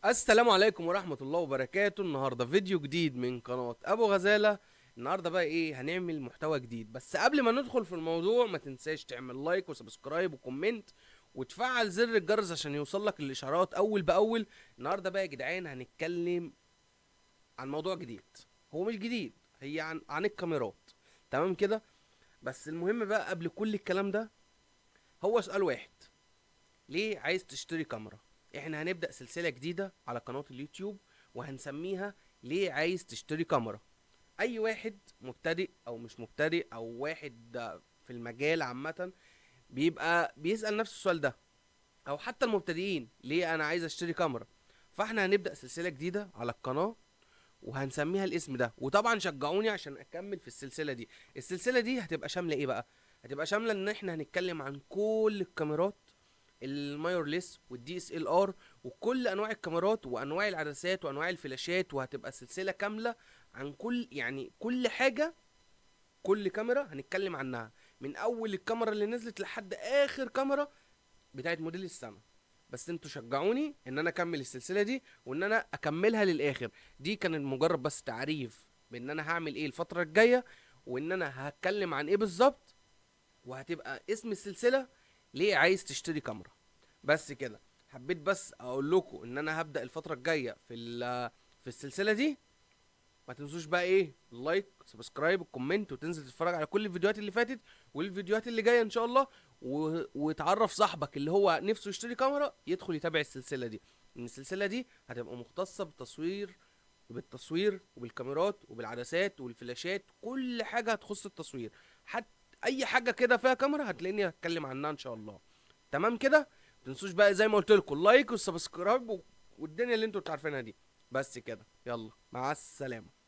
السلام عليكم ورحمة الله وبركاته. النهاردة فيديو جديد من قناة ابو غزالة. النهاردة بقى ايه؟ هنعمل محتوى جديد، بس قبل ما ندخل في الموضوع ما تنساش تعمل لايك وسبسكرايب وكومنت وتفعل زر الجرس عشان يوصلك الاشعارات اول باول. النهاردة بقى يا جدعان هنتكلم عن موضوع جديد. هو مش جديد، هي عن الكاميرات. تمام كده. بس المهم بقى قبل كل الكلام ده هو سؤال واحد: ليه عايز تشتري كاميرا؟ احنا هنبدأ سلسلة جديدة على قناة اليوتيوب وهنسميها ليه عايز تشتري كاميرا. اي واحد مبتدئ او مش مبتدئ او واحد في المجال عامة بيبقى بيسأل نفس السؤال ده، او حتى المبتدئين: ليه انا عايز اشتري كاميرا؟ فاحنا هنبدأ سلسلة جديدة على القناة وهنسميها الاسم ده. وطبعا شجعوني عشان اكمل في السلسلة دي. السلسلة دي هتبقى شاملة ايه بقى؟ هتبقى شاملة ان احنا هنتكلم عن كل الكاميرات، المايورلس والدي اس ال ار وكل انواع الكاميرات وانواع العدسات وانواع الفلاشات، وهتبقى سلسله كامله عن كل حاجه. كل كاميرا هنتكلم عنها، من اول الكاميرا اللي نزلت لحد اخر كاميرا بتاعت موديل السنه. بس انتوا شجعوني ان انا اكمل السلسله دي وان انا اكملها للاخر. دي كانت مجرد بس تعريف بان انا هعمل ايه الفتره الجايه وان انا هتكلم عن ايه بالظبط. وهتبقى اسم السلسله ليه عايز تشتري كاميرا. بس كده. حبيت بس اقول لكم ان انا هبدأ الفترة الجاية في السلسلة دي. ما تنسوش بقى ايه؟ اللايك، سبسكرايب، الكومنت، وتنزل تتفرج على كل الفيديوهات اللي فاتت والفيديوهات اللي جاية ان شاء الله. وتعرف صاحبك اللي هو نفسه يشتري كاميرا يدخل يتابع السلسلة دي، ان السلسلة دي هتبقى مختصة بالتصوير وبالكاميرات وبالعدسات والفلاشات، كل حاجة هتخص التصوير. حتى اي حاجة كده فيها كاميرا هتلاقيني هتكلم عنها ان شاء الله. تمام كده. متنسوش بقى زي ما قلت لكم اللايك والسبسكرايب والدنيا اللي انتوا عارفينها دي. بس كده، يلا مع السلامة.